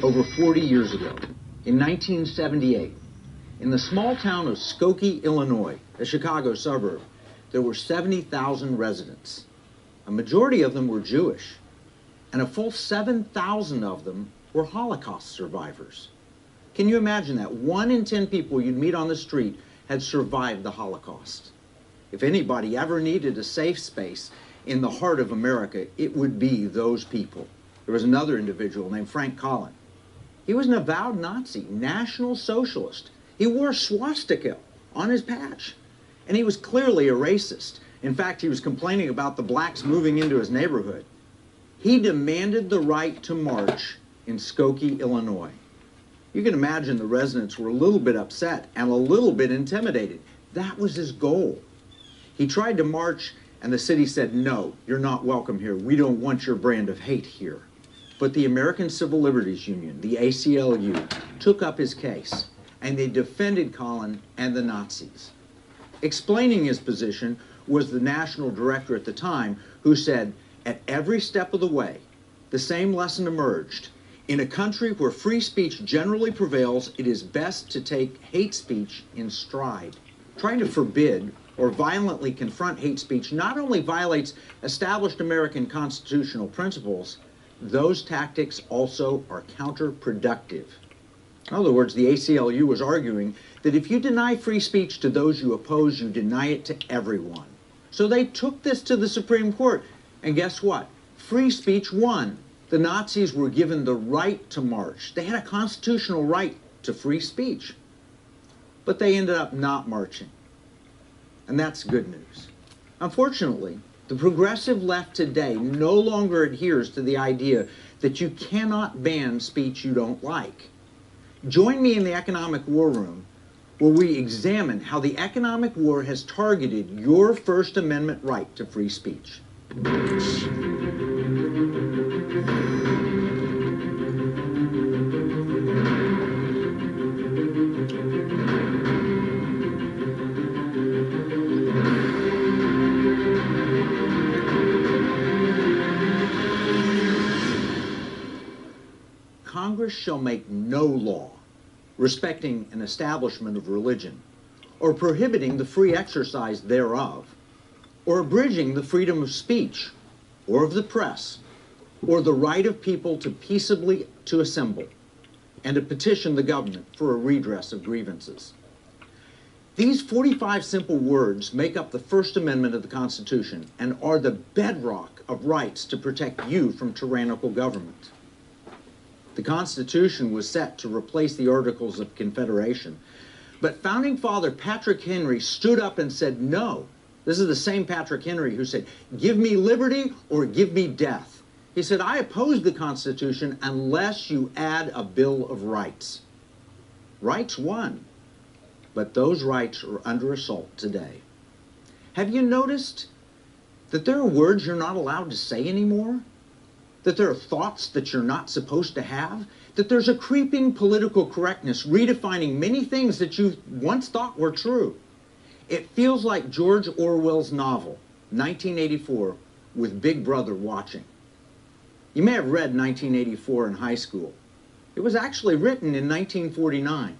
over 40 years ago, in 1978, in the small town of Skokie, Illinois, a Chicago suburb, there were 70,000 residents. A majority of them were Jewish, and a full 7,000 of them were Holocaust survivors. Can you imagine that? 1 in 10 people you'd meet on the street had survived the Holocaust. If anybody ever needed a safe space in the heart of America, it would be those people. There was another individual named Frank Collin. He was an avowed Nazi, National Socialist. He wore a swastika on his patch, and he was clearly a racist. In fact, he was complaining about the blacks moving into his neighborhood. He demanded the right to march in Skokie, Illinois. You can imagine the residents were a little bit upset and a little bit intimidated. That was his goal. He tried to march, and the city said, "No, you're not welcome here. We don't want your brand of hate here." But the American Civil Liberties Union, the ACLU, took up his case, and they defended Collin and the Nazis. Explaining his position was the national director at the time, who said, at every step of the way, the same lesson emerged. In a country where free speech generally prevails, it is best to take hate speech in stride. Trying to forbid or violently confront hate speech not only violates established American constitutional principles, those tactics also are counterproductive. In other words, the ACLU was arguing that if you deny free speech to those you oppose, you deny it to everyone. So they took this to the Supreme Court, and guess what? Free speech won. The Nazis were given the right to march. They had a constitutional right to free speech. But they ended up not marching. And that's good news. Unfortunately, the progressive left today no longer adheres to the idea that you cannot ban speech you don't like. Join me in the Economic War Room, where we examine how the economic war has targeted your First Amendment right to free speech. Congress shall make no law respecting an establishment of religion, or prohibiting the free exercise thereof, or abridging the freedom of speech, or of the press, or the right of people to peaceably to assemble, and to petition the government for a redress of grievances. These 45 simple words make up the First Amendment of the Constitution and are the bedrock of rights to protect you from tyrannical government. The Constitution was set to replace the Articles of Confederation, but Founding Father Patrick Henry stood up and said, no. This is the same Patrick Henry who said, give me liberty or give me death. He said, I oppose the Constitution unless you add a Bill of Rights. Rights won, but those rights are under assault today. Have you noticed that there are words you're not allowed to say anymore? That there are thoughts that you're not supposed to have? That there's a creeping political correctness redefining many things that you once thought were true? It feels like George Orwell's novel, 1984, with Big Brother watching. You may have read 1984 in high school. It was actually written in 1949.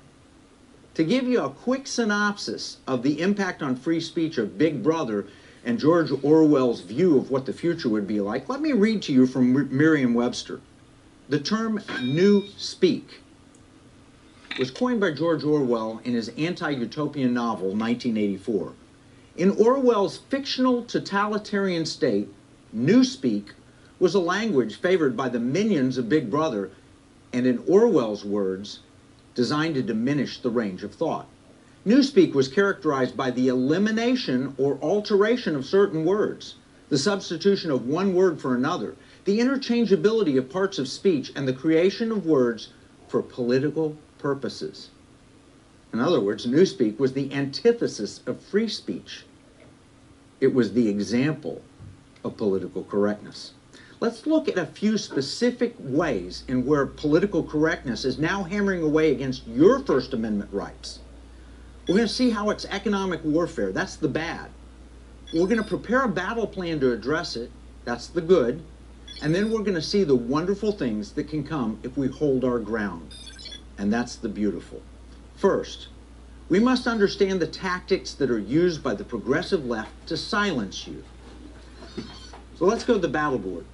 To give you a quick synopsis of the impact on free speech of Big Brother and George Orwell's view of what the future would be like, let me read to you from Merriam-Webster. The term New Speak was coined by George Orwell in his anti-utopian novel, 1984. In Orwell's fictional totalitarian state, Newspeak was a language favored by the minions of Big Brother, and in Orwell's words, designed to diminish the range of thought. Newspeak was characterized by the elimination or alteration of certain words, the substitution of one word for another, the interchangeability of parts of speech, and the creation of words for political purposes. In other words, Newspeak was the antithesis of free speech. It was the example of political correctness. Let's look at a few specific ways in where political correctness is now hammering away against your First Amendment rights. We're going to see how it's economic warfare. That's the bad. We're going to prepare a battle plan to address it. That's the good. And then we're going to see the wonderful things that can come if we hold our ground. And that's the beautiful. First, we must understand the tactics that are used by the progressive left to silence you. So let's go to the battle board.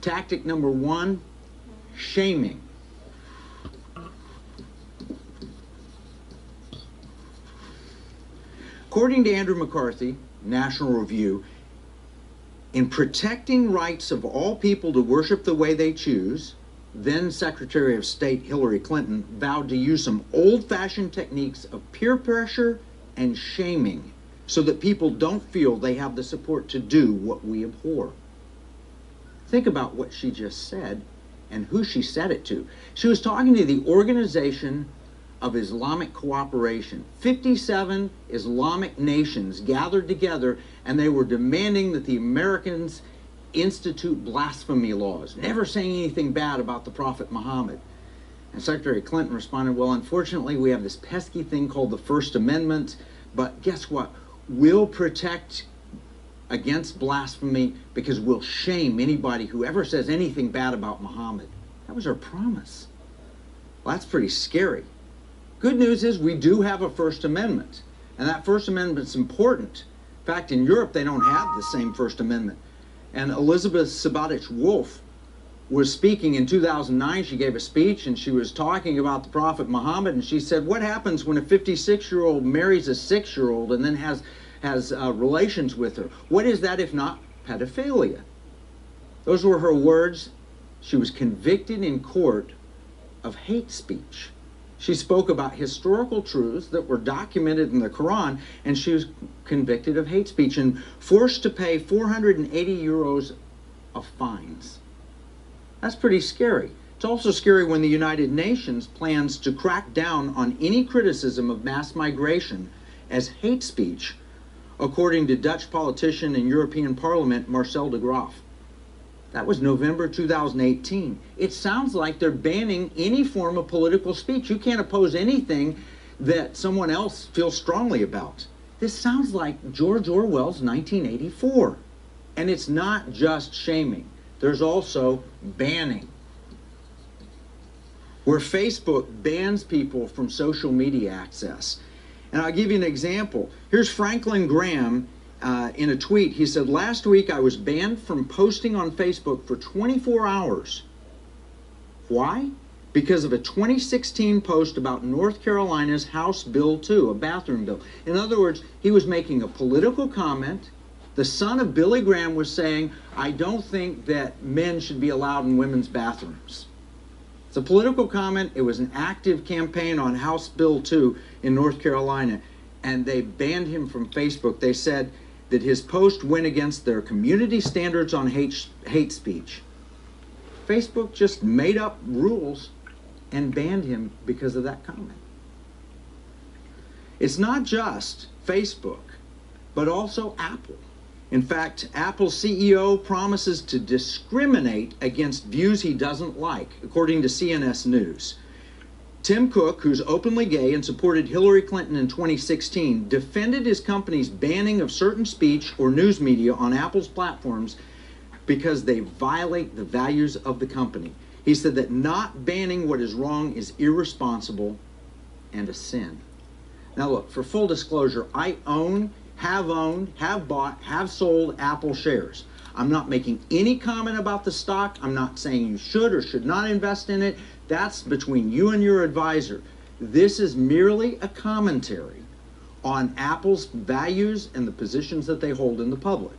Tactic number one, shaming. According to Andrew McCarthy, National Review, in protecting rights of all people to worship the way they choose, then Secretary of State Hillary Clinton vowed to use some old-fashioned techniques of peer pressure and shaming so that people don't feel they have the support to do what we abhor. Think about what she just said and who she said it to. She was talking to the Organization of Islamic Cooperation. 57 Islamic nations gathered together, and they were demanding that the Americans institute blasphemy laws, never saying anything bad about the Prophet Muhammad. And Secretary Clinton responded, well, unfortunately, we have this pesky thing called the First Amendment, but guess what? We'll protect against blasphemy because we'll shame anybody who ever says anything bad about Muhammad. That was her promise. Well, that's pretty scary. Good news is we do have a First Amendment, and that First Amendment's important. In fact, in Europe, they don't have the same First Amendment. And Elizabeth Sabatich-Wolf was speaking in 2009. She gave a speech, and she was talking about the Prophet Muhammad, and she said, what happens when a 56-year-old marries a 6-year-old and then has relations with her? What is that if not pedophilia? Those were her words. She was convicted in court of hate speech. She spoke about historical truths that were documented in the Quran, and she was convicted of hate speech and forced to pay 480 euros of fines. That's pretty scary. It's also scary when the United Nations plans to crack down on any criticism of mass migration as hate speech, according to Dutch politician and European Parliament Marcel de Graaf. That was November 2018. It sounds like they're banning any form of political speech. You can't oppose anything that someone else feels strongly about. This sounds like George Orwell's 1984. And it's not just shaming. There's also banning, where Facebook bans people from social media access. And I'll give you an example. Here's Franklin Graham in a tweet. He said, last week I was banned from posting on Facebook for 24 hours. Why? Because of a 2016 post about North Carolina's House Bill 2, a bathroom bill. In other words, he was making a political comment. The son of Billy Graham was saying, I don't think that men should be allowed in women's bathrooms. It's a political comment. It was an active campaign on House Bill 2 in North Carolina, and they banned him from Facebook. They said that his post went against their community standards on hate speech. Facebook just made up rules and banned him because of that comment. It's not just Facebook, but also Apple. In fact, Apple's CEO promises to discriminate against views he doesn't like, according to CNS News. Tim Cook, who's openly gay and supported Hillary Clinton in 2016, defended his company's banning of certain speech or news media on Apple's platforms because they violate the values of the company. He said that not banning what is wrong is irresponsible and a sin. Now look, for full disclosure, I have bought, have sold Apple shares. I'm not making any comment about the stock. I'm not saying you should or should not invest in it. That's between you and your advisor. This is merely a commentary on Apple's values and the positions that they hold in the public.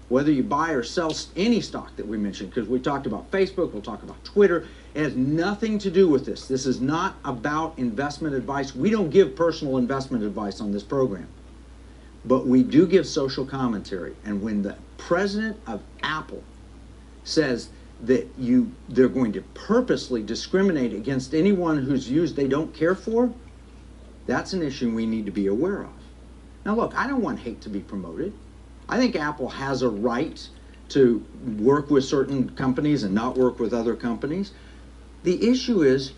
Whether you buy or sell any stock that we mentioned, because we talked about Facebook, we'll talk about Twitter, it has nothing to do with this. This is not about investment advice. We don't give personal investment advice on this program. But we do give social commentary. And when the president of Apple says that they're going to purposely discriminate against anyone whose views they don't care for, that's an issue we need to be aware of. Now look, I don't want hate to be promoted. I think Apple has a right to work with certain companies and not work with other companies. The issue is,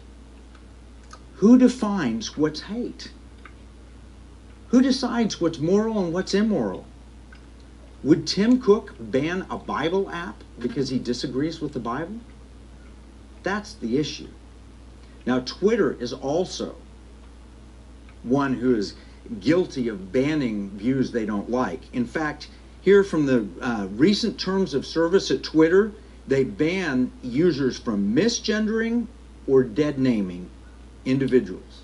who defines what's hate? Who decides what's moral and what's immoral? Would Tim Cook ban a Bible app because he disagrees with the Bible? That's the issue. Now, Twitter is also one who is guilty of banning views they don't like. In fact, here from the recent terms of service at Twitter, they ban users from misgendering or dead naming individuals.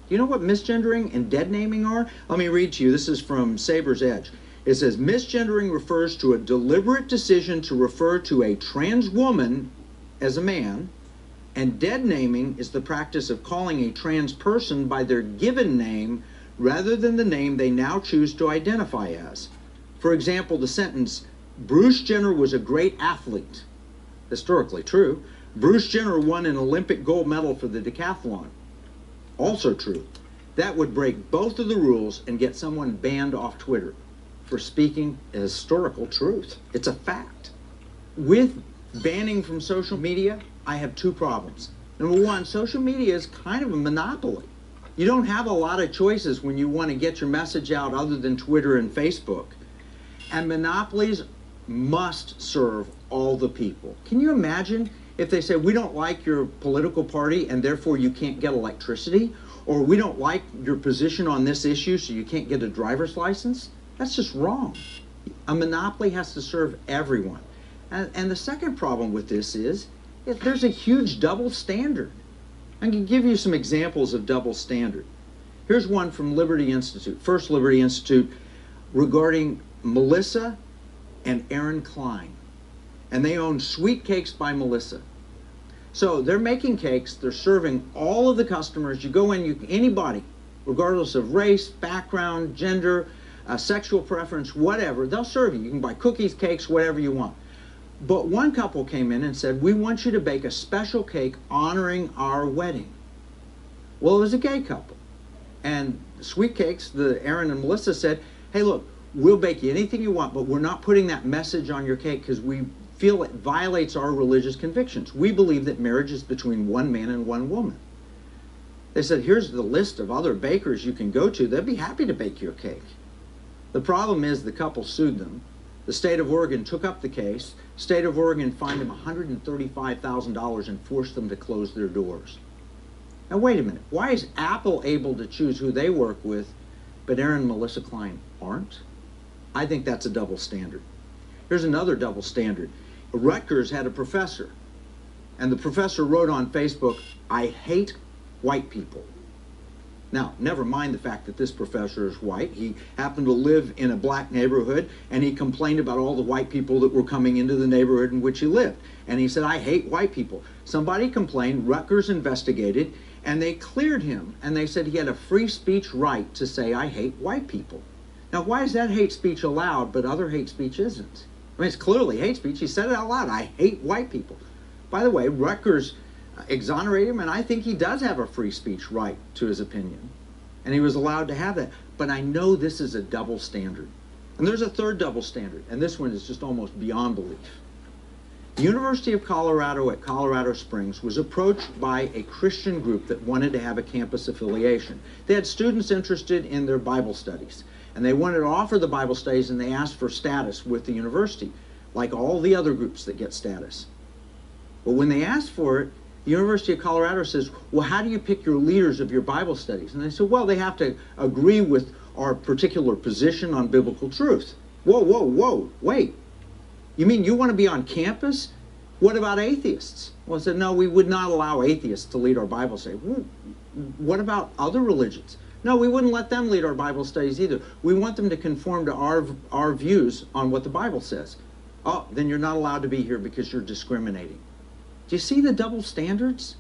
Do you know what misgendering and dead naming are? Let me read to you. This is from Saber's Edge. It says, misgendering refers to a deliberate decision to refer to a trans woman as a man, and dead naming is the practice of calling a trans person by their given name rather than the name they now choose to identify as. For example, the sentence, Bruce Jenner was a great athlete. Historically true. Bruce Jenner won an Olympic gold medal for the decathlon. Also true. That would break both of the rules and get someone banned off Twitter for speaking a historical truth. It's a fact. With banning from social media, I have two problems. Number one, social media is kind of a monopoly. You don't have a lot of choices when you want to get your message out other than Twitter and Facebook. And monopolies must serve all the people. Can you imagine if they say, we don't like your political party and therefore you can't get electricity, or we don't like your position on this issue so you can't get a driver's license? That's just wrong. A monopoly has to serve everyone. And the second problem with this is there's a huge double standard. I can give you some examples of double standard. Here's one from Liberty Institute, First Liberty Institute, regarding Melissa and Aaron Klein. And they own Sweet Cakes by Melissa. So they're making cakes, they're serving all of the customers. You go in, anybody, regardless of race, background, gender, sexual preference, whatever, they'll serve you. You can buy cookies, cakes, whatever you want. But one couple came in and said, we want you to bake a special cake honoring our wedding. Well, it was a gay couple. And Sweet Cakes, the Aaron and Melissa said, hey, look, we'll bake you anything you want, but we're not putting that message on your cake because we feel it violates our religious convictions. We believe that marriage is between one man and one woman. They said, here's the list of other bakers you can go to. They'll be happy to bake your cake. The problem is the couple sued them. The state of Oregon took up the case. State of Oregon fined them $135,000 and forced them to close their doors. Now wait a minute. Why is Apple able to choose who they work with, but Aaron and Melissa Klein aren't? I think that's a double standard. Here's another double standard. Rutgers had a professor, and the professor wrote on Facebook, I hate white people. Now, never mind the fact that this professor is white. He happened to live in a black neighborhood, and he complained about all the white people that were coming into the neighborhood in which he lived. And he said, I hate white people. Somebody complained, Rutgers investigated, and they cleared him, and they said he had a free speech right to say, I hate white people. Now, why is that hate speech allowed, but other hate speech isn't? I mean, it's clearly hate speech. He said it out loud. I hate white people. By the way, Rutgers exonerated him, and I think he does have a free speech right to his opinion. And he was allowed to have that. But I know this is a double standard. And there's a third double standard, and this one is just almost beyond belief. The University of Colorado at Colorado Springs was approached by a Christian group that wanted to have a campus affiliation. They had students interested in their Bible studies, and they wanted to offer the Bible studies, and they asked for status with the university, like all the other groups that get status. But when they asked for it, the University of Colorado says, well, how do you pick your leaders of your Bible studies? And they said, well, they have to agree with our particular position on biblical truth. Whoa, whoa, whoa, wait. You mean you want to be on campus? What about atheists? Well, I said, no, we would not allow atheists to lead our Bible studies. Well, what about other religions? No, we wouldn't let them lead our Bible studies either. We want them to conform to our views on what the Bible says. Oh, then you're not allowed to be here because you're discriminating. Do you see the double standards?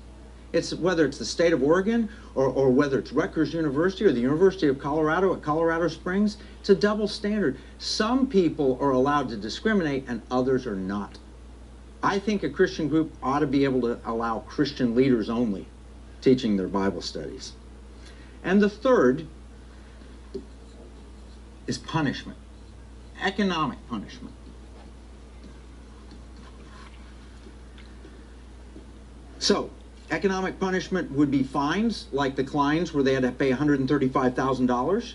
It's whether it's the state of Oregon or whether it's Rutgers University or the University of Colorado at Colorado Springs, it's a double standard. Some people are allowed to discriminate and others are not. I think a Christian group ought to be able to allow Christian leaders only teaching their Bible studies. And the third is punishment, economic punishment. So, economic punishment would be fines, like the Kleins, where they had to pay $135,000,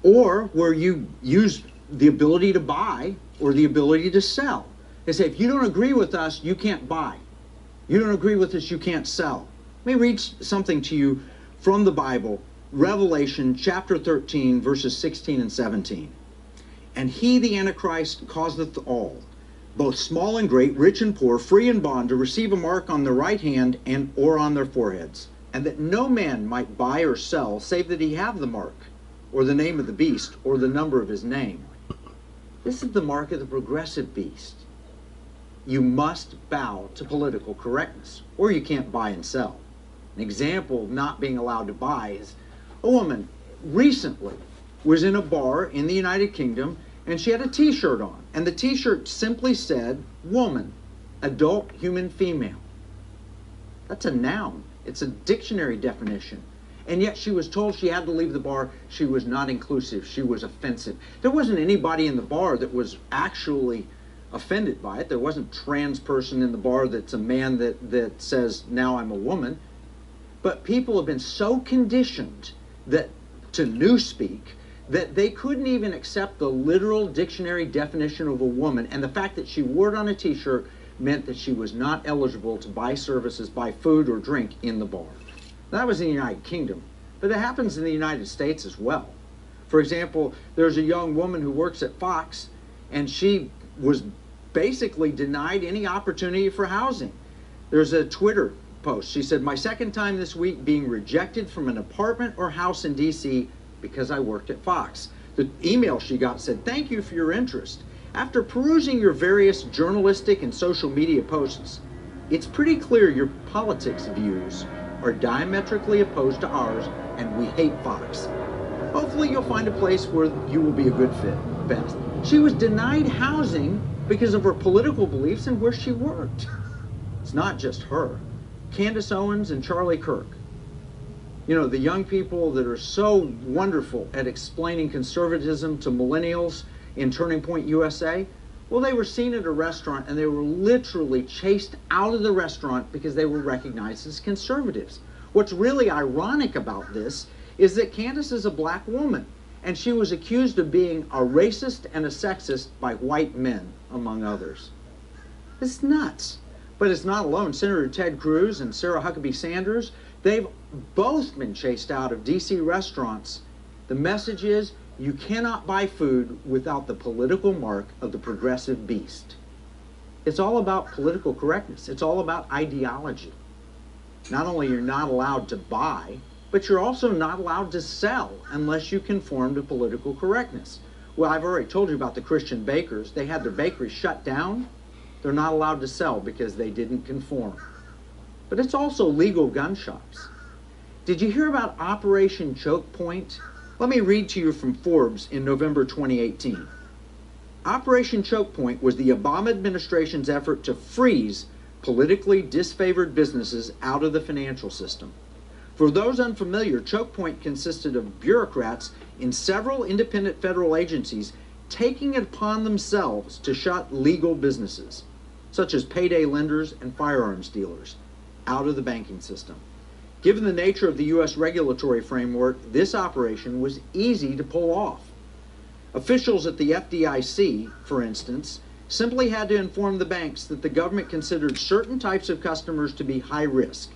or where you use the ability to buy or the ability to sell. They say, if you don't agree with us, you can't buy. You don't agree with us, you can't sell. Let me read something to you from the Bible, Revelation chapter 13, verses 16 and 17. And he, the Antichrist, causeth all, both small and great, rich and poor, free and bond, to receive a mark on their right hand and or on their foreheads, and that no man might buy or sell, save that he have the mark, or the name of the beast, or the number of his name. This is the mark of the progressive beast. You must bow to political correctness, or you can't buy and sell. An example of not being allowed to buy is a woman recently was in a bar in the United Kingdom, and she had a t-shirt on, and the t-shirt simply said, woman, adult human female. That's a noun. It's a dictionary definition. And yet she was told she had to leave the bar. She was not inclusive. She was offensive. There wasn't anybody in the bar that was actually offended by it. There wasn't a trans person in the bar that's a man that says, now I'm a woman. But people have been so conditioned that to newspeak that they couldn't even accept the literal dictionary definition of a woman, and the fact that she wore it on a t-shirt meant that she was not eligible to buy services, buy food or drink in the bar. That was in the United Kingdom, but it happens in the United States as well. For example, there's a young woman who works at Fox, and she was basically denied any opportunity for housing. There's a Twitter post. She said, my second time this week being rejected from an apartment or house in D.C. because I worked at Fox. The email she got said, thank you for your interest. After perusing your various journalistic and social media posts, it's pretty clear your politics views are diametrically opposed to ours, and we hate Fox. Hopefully you'll find a place where you will be a good fit. Best. She was denied housing because of her political beliefs and where she worked. It's not just her. Candace Owens and Charlie Kirk. You know, the young people that are so wonderful at explaining conservatism to millennials in Turning Point USA, well, they were seen at a restaurant and they were literally chased out of the restaurant because they were recognized as conservatives. What's really ironic about this is that Candace is a black woman, and she was accused of being a racist and a sexist by white men, among others. It's nuts. But it's not alone. Senator Ted Cruz and Sarah Huckabee Sanders, they've both been chased out of D.C. restaurants. The message is, you cannot buy food without the political mark of the progressive beast. It's all about political correctness. It's all about ideology. Not only you're not allowed to buy, but you're also not allowed to sell unless you conform to political correctness. Well, I've already told you about the Christian bakers. They had their bakery shut down. They're not allowed to sell because they didn't conform. But it's also legal gun shops. Did you hear about Operation Choke Point? Let me read to you from Forbes in November 2018. Operation Choke Point was the Obama administration's effort to freeze politically disfavored businesses out of the financial system. For those unfamiliar, Choke Point consisted of bureaucrats in several independent federal agencies taking it upon themselves to shut legal businesses, such as payday lenders and firearms dealers, out of the banking system. Given the nature of the U.S. regulatory framework, this operation was easy to pull off. Officials at the FDIC, for instance, simply had to inform the banks that the government considered certain types of customers to be high risk.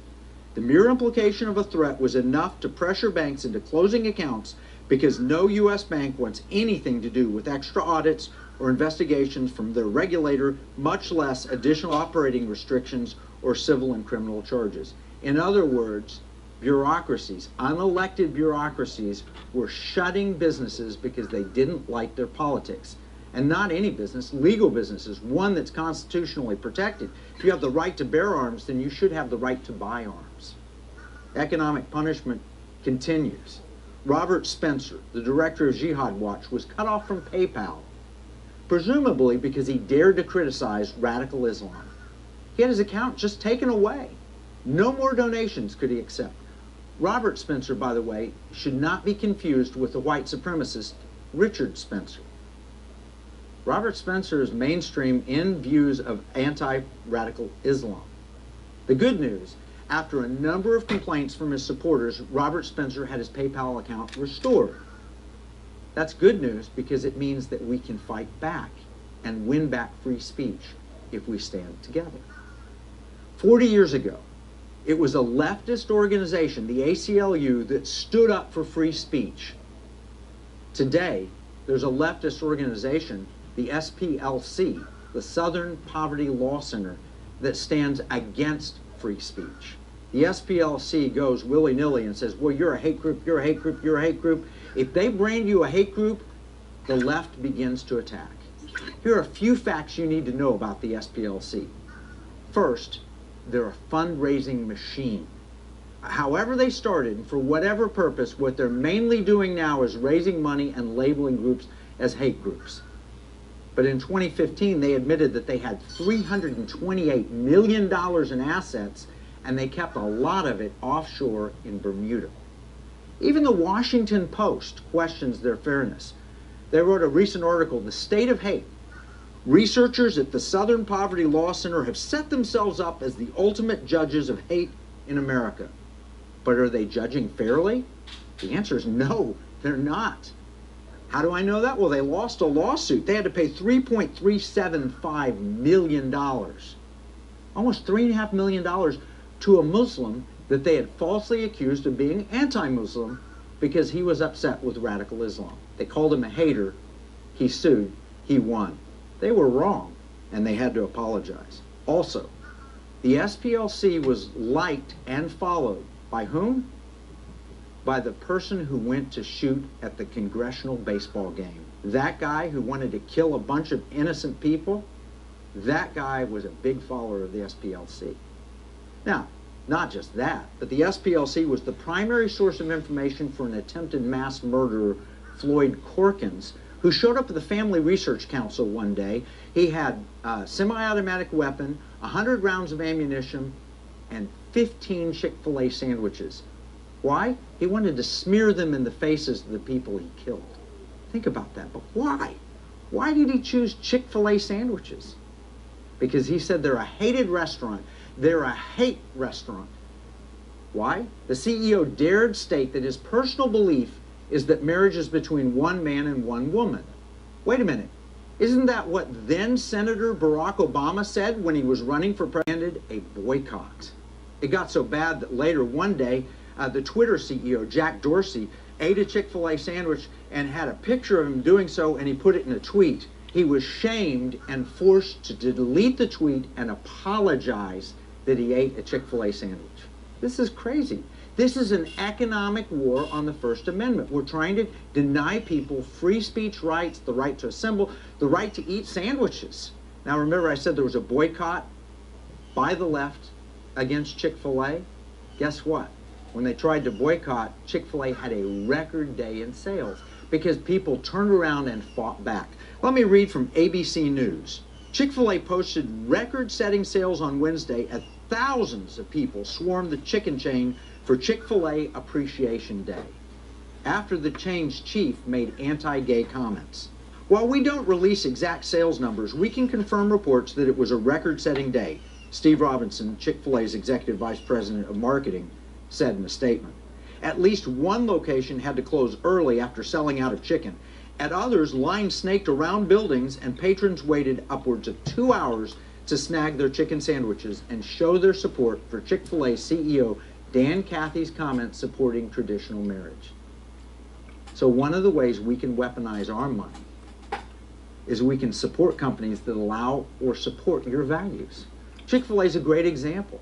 The mere implication of a threat was enough to pressure banks into closing accounts because no U.S. bank wants anything to do with extra audits or investigations from their regulator, much less additional operating restrictions or civil and criminal charges. In other words, bureaucracies, unelected bureaucracies, were shutting businesses because they didn't like their politics. And not any business, legal businesses, one that's constitutionally protected. If you have the right to bear arms, then you should have the right to buy arms. Economic punishment continues. Robert Spencer, the director of Jihad Watch, was cut off from PayPal, presumably because he dared to criticize radical Islam. He had his account just taken away. No more donations could he accept. Robert Spencer, by the way, should not be confused with the white supremacist Richard Spencer. Robert Spencer is mainstream in views of anti-radical Islam. The good news, after a number of complaints from his supporters, Robert Spencer had his PayPal account restored. That's good news because it means that we can fight back and win back free speech if we stand together. 40 years ago, it was a leftist organization, the ACLU, that stood up for free speech. Today, there's a leftist organization, the SPLC, the Southern Poverty Law Center, that stands against free speech. The SPLC goes willy-nilly and says, well, you're a hate group, you're a hate group, you're a hate group. If they brand you a hate group, the left begins to attack. Here are a few facts you need to know about the SPLC. First, they're a fundraising machine. However they started, and for whatever purpose, what they're mainly doing now is raising money and labeling groups as hate groups. But in 2015, they admitted that they had $328 million in assets, and they kept a lot of it offshore in Bermuda. Even the Washington Post questions their fairness. They wrote a recent article, "The State of Hate. Researchers at the Southern Poverty Law Center have set themselves up as the ultimate judges of hate in America." But are they judging fairly? The answer is no, they're not. How do I know that? Well, they lost a lawsuit. They had to pay $3.375 million, almost $3.5 million, to a Muslim that they had falsely accused of being anti-Muslim because he was upset with radical Islam. They called him a hater. He sued. He won. They were wrong, and they had to apologize. Also, the SPLC was liked and followed by whom? By the person who went to shoot at the congressional baseball game. That guy who wanted to kill a bunch of innocent people, that guy was a big follower of the SPLC. Now, not just that, but the SPLC was the primary source of information for an attempted mass murderer, Floyd Corkins, who showed up at the Family Research Council one day. He had a semi-automatic weapon, 100 rounds of ammunition, and 15 Chick-fil-A sandwiches. Why? He wanted to smear them in the faces of the people he killed. Think about that, but why? Why did he choose Chick-fil-A sandwiches? Because he said they're a hated restaurant. They're a hate restaurant. Why? The CEO dared state that his personal belief is that marriage is between one man and one woman. Wait a minute. Isn't that what then Senator Barack Obama said when he was running for president? A boycott. It got so bad that later one day, the Twitter CEO, Jack Dorsey, ate a Chick-fil-A sandwich and had a picture of him doing so, and he put it in a tweet. He was shamed and forced to delete the tweet and apologize that he ate a Chick-fil-A sandwich. This is crazy. This is an economic war on the First Amendment. We're trying to deny people free speech rights, the right to assemble, the right to eat sandwiches. Now remember I said there was a boycott by the left against Chick-fil-A? Guess what? When they tried to boycott, Chick-fil-A had a record day in sales because people turned around and fought back. Let me read from ABC News. Chick-fil-A posted record-setting sales on Wednesday as thousands of people swarmed the chicken chain for Chick-fil-A Appreciation Day, after the chain's chief made anti-gay comments. While we don't release exact sales numbers, we can confirm reports that it was a record-setting day, Steve Robinson, Chick-fil-A's Executive Vice President of Marketing, said in a statement. At least one location had to close early after selling out of chicken. At others, lines snaked around buildings and patrons waited upwards of 2 hours to snag their chicken sandwiches and show their support for Chick-fil-A CEO Dan Cathy's comments supporting traditional marriage. So one of the ways we can weaponize our money is we can support companies that allow or support your values. Chick-fil-A is a great example.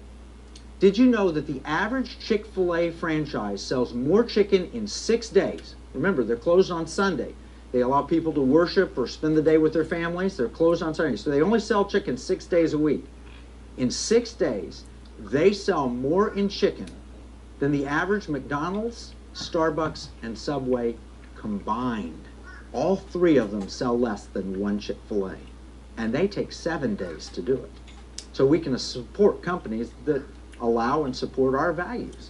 Did you know that the average Chick-fil-A franchise sells more chicken in 6 days? Remember, they're closed on Sunday. They allow people to worship or spend the day with their families. They're closed on Sunday. So they only sell chicken 6 days a week. In 6 days, they sell more in chicken than the average McDonald's, Starbucks, and Subway combined. All three of them sell less than one Chick-fil-A. And they take 7 days to do it. So we can support companies that allow and support our values.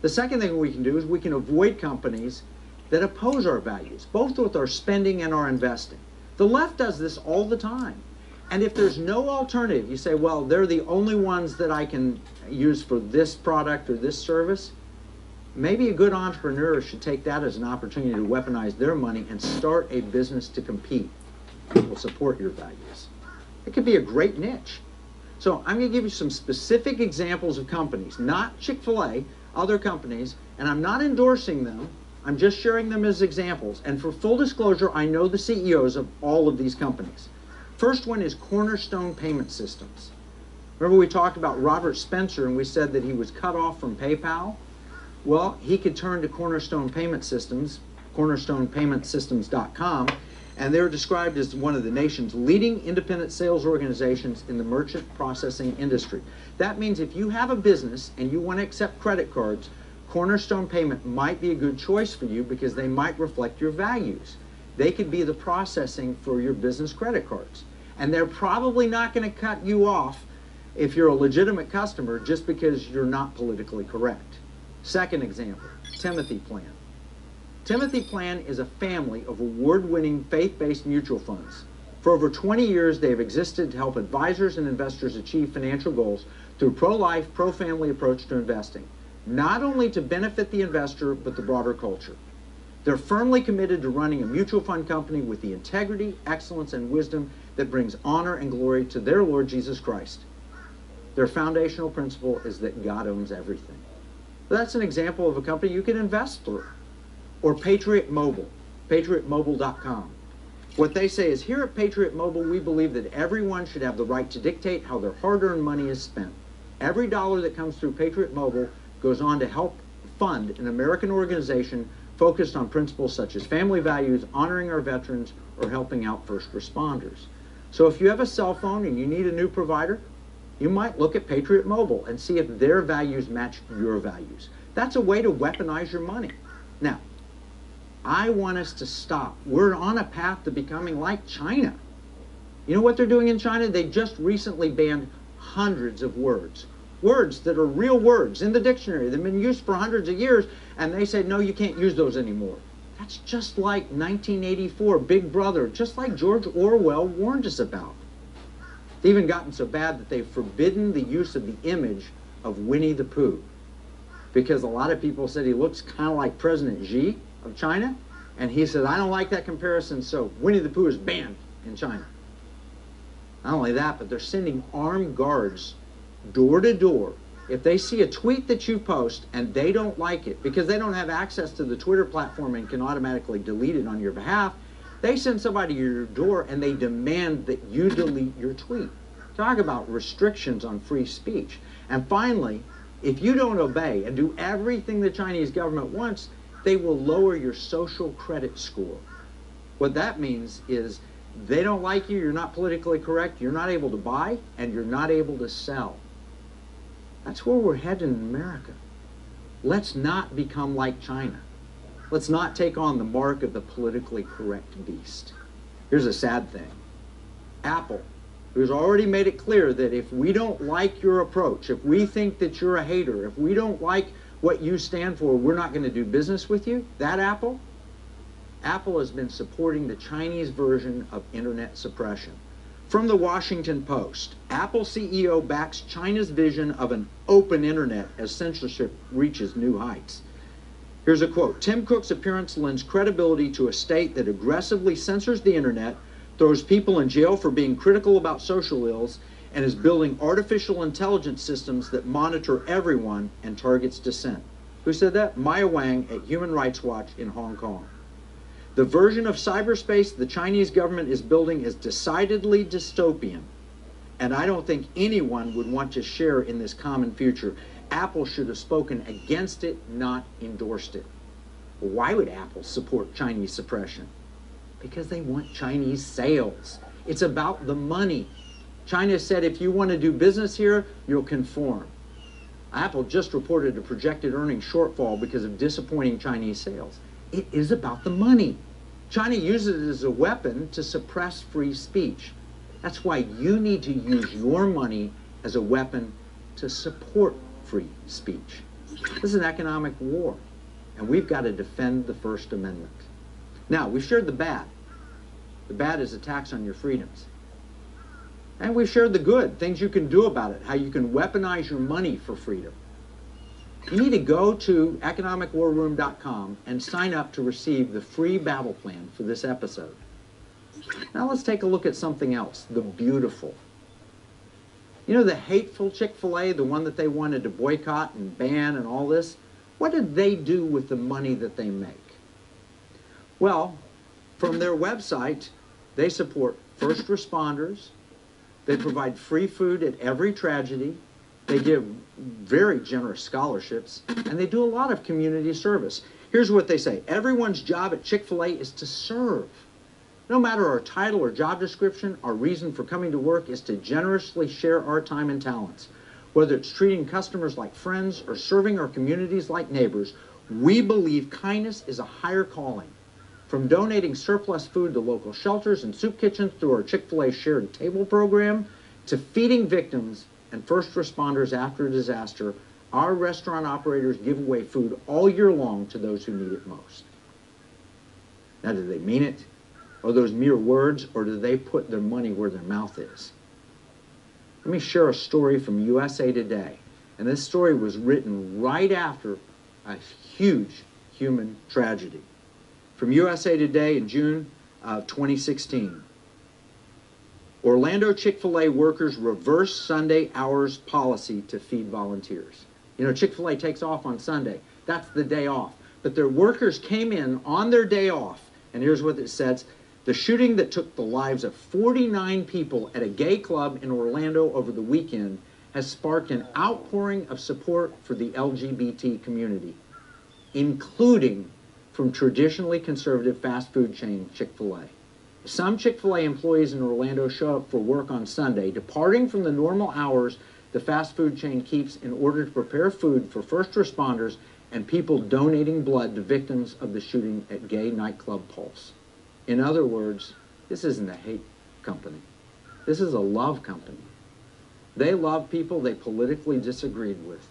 The second thing we can do is we can avoid companies that oppose our values, both with our spending and our investing. The left does this all the time. And if there's no alternative, you say, well, they're the only ones that I can use for this product or this service. maybe a good entrepreneur should take that as an opportunity to weaponize their money and start a business to compete that will support your values. It could be a great niche. So I'm going to give you some specific examples of companies, not Chick-fil-A, other companies, and I'm not endorsing them. I'm just sharing them as examples. And for full disclosure, I know the CEOs of all of these companies. First one is Cornerstone Payment Systems. Remember we talked about Robert Spencer and we said that he was cut off from PayPal? Well, he could turn to Cornerstone Payment Systems, cornerstonepaymentsystems.com, and they're described as one of the nation's leading independent sales organizations in the merchant processing industry. That means if you have a business and you want to accept credit cards, Cornerstone Payment might be a good choice for you because they might reflect your values. They could be the processing for your business credit cards. And they're probably not going to cut you off if you're a legitimate customer just because you're not politically correct. Second example, Timothy Plan. Timothy Plan is a family of award-winning faith-based mutual funds. For over 20 years, they have existed to help advisors and investors achieve financial goals through pro-life, pro-family approach to investing, not only to benefit the investor, but the broader culture. They're firmly committed to running a mutual fund company with the integrity, excellence, and wisdom that brings honor and glory to their Lord Jesus Christ. Their foundational principle is that God owns everything. That's an example of a company you can invest through. Or Patriot Mobile, patriotmobile.com. What they say is, here at Patriot Mobile, we believe that everyone should have the right to dictate how their hard-earned money is spent. Every dollar that comes through Patriot Mobile goes on to help fund an American organization focused on principles such as family values, honoring our veterans, or helping out first responders. So if you have a cell phone and you need a new provider, you might look at Patriot Mobile and see if their values match your values. That's a way to weaponize your money. Now, I want us to stop. We're on a path to becoming like China. You know what they're doing in China? They just recently banned hundreds of words. Words that are real words in the dictionary. They've been used for hundreds of years, and they said, no, you can't use those anymore. That's just like 1984, Big Brother, just like George Orwell warned us about. It's even gotten so bad that they've forbidden the use of the image of Winnie the Pooh, because a lot of people said he looks kind of like President Xi of China, and he said, I don't like that comparison, so Winnie the Pooh is banned in China. Not only that, but they're sending armed guards door to door. If they see a tweet that you post and they don't like it, because they don't have access to the Twitter platform and can automatically delete it on your behalf, they send somebody to your door and they demand that you delete your tweet. Talk about restrictions on free speech. And finally, if you don't obey and do everything the Chinese government wants, they will lower your social credit score. What that means is they don't like you, you're not politically correct, you're not able to buy, and you're not able to sell. That's where we're heading in America. Let's not become like China. Let's not take on the mark of the politically correct beast. Here's a sad thing. Apple, who's already made it clear that if we don't like your approach, if we think that you're a hater, if we don't like what you stand for, we're not going to do business with you. That Apple has been supporting the Chinese version of internet suppression. From the Washington Post, Apple CEO backs China's vision of an open internet as censorship reaches new heights. Here's a quote. Tim Cook's appearance lends credibility to a state that aggressively censors the internet, throws people in jail for being critical about social ills, and is building artificial intelligence systems that monitor everyone and targets dissent. Who said that? Maya Wang at Human Rights Watch in Hong Kong. The version of cyberspace the Chinese government is building is decidedly dystopian, and I don't think anyone would want to share in this common future. Apple should have spoken against it, not endorsed it. Why would Apple support Chinese suppression? Because they want Chinese sales. It's about the money. China said if you want to do business here, you'll conform. Apple just reported a projected earnings shortfall because of disappointing Chinese sales. It is about the money. China uses it as a weapon to suppress free speech. That's why you need to use your money as a weapon to support free speech. This is an economic war, and we've got to defend the First Amendment. Now, we've shared the bad. The bad is attacks on your freedoms. And we've shared the good, things you can do about it, how you can weaponize your money for freedom. You need to go to economicwarroom.com and sign up to receive the free battle plan for this episode. Now let's take a look at something else, the beautiful. You know the hateful Chick-fil-A, the one that they wanted to boycott and ban and all this? What did they do with the money that they make? Well, from their website, they support first responders, they provide free food at every tragedy, they give very generous scholarships, and they do a lot of community service. Here's what they say: everyone's job at Chick-fil-A is to serve. No matter our title or job description, our reason for coming to work is to generously share our time and talents. Whether it's treating customers like friends or serving our communities like neighbors, we believe kindness is a higher calling. From donating surplus food to local shelters and soup kitchens through our Chick-fil-A Shared Table program, to feeding victims and first responders after a disaster, our restaurant operators give away food all year long to those who need it most. Now, do they mean it? Are those mere words, or do they put their money where their mouth is? Let me share a story from USA Today. And this story was written right after a huge human tragedy. From USA Today in June of 2016. Orlando Chick-fil-A workers reverse Sunday hours policy to feed volunteers. You know, Chick-fil-A takes off on Sunday. That's the day off. But their workers came in on their day off, and here's what it says: the shooting that took the lives of 49 people at a gay club in Orlando over the weekend has sparked an outpouring of support for the LGBT community, including from traditionally conservative fast food chain Chick-fil-A. Some Chick-fil-A employees in Orlando show up for work on Sunday, departing from the normal hours the fast food chain keeps in order to prepare food for first responders and people donating blood to victims of the shooting at gay nightclub Pulse. In other words, this isn't a hate company. This is a love company. They love people they politically disagreed with.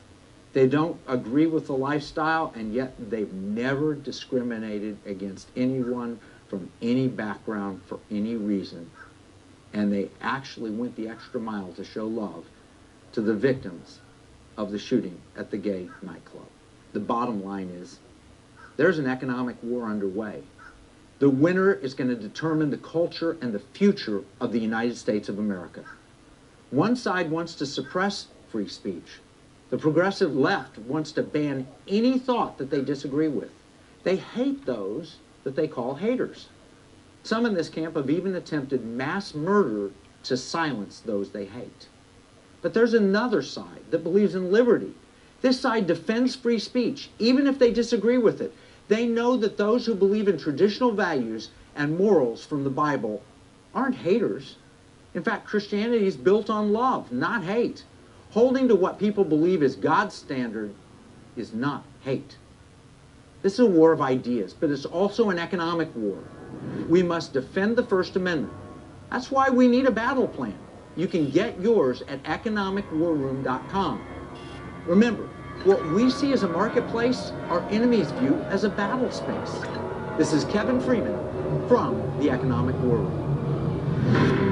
They don't agree with the lifestyle, and yet they've never discriminated against anyone from any background for any reason. And they actually went the extra mile to show love to the victims of the shooting at the gay nightclub. The bottom line is, there's an economic war underway. The winner is going to determine the culture and the future of the United States of America. One side wants to suppress free speech. The progressive left wants to ban any thought that they disagree with. They hate those that they call haters. Some in this camp have even attempted mass murder to silence those they hate. But there's another side that believes in liberty. This side defends free speech, even if they disagree with it. They know that those who believe in traditional values and morals from the Bible aren't haters. In fact, Christianity is built on love, not hate. Holding to what people believe is God's standard is not hate. This is a war of ideas, but it's also an economic war. We must defend the First Amendment. That's why we need a battle plan. You can get yours at economicwarroom.com. Remember, what we see as a marketplace, our enemies view as a battle space. This is Kevin Freeman from the Economic War Room.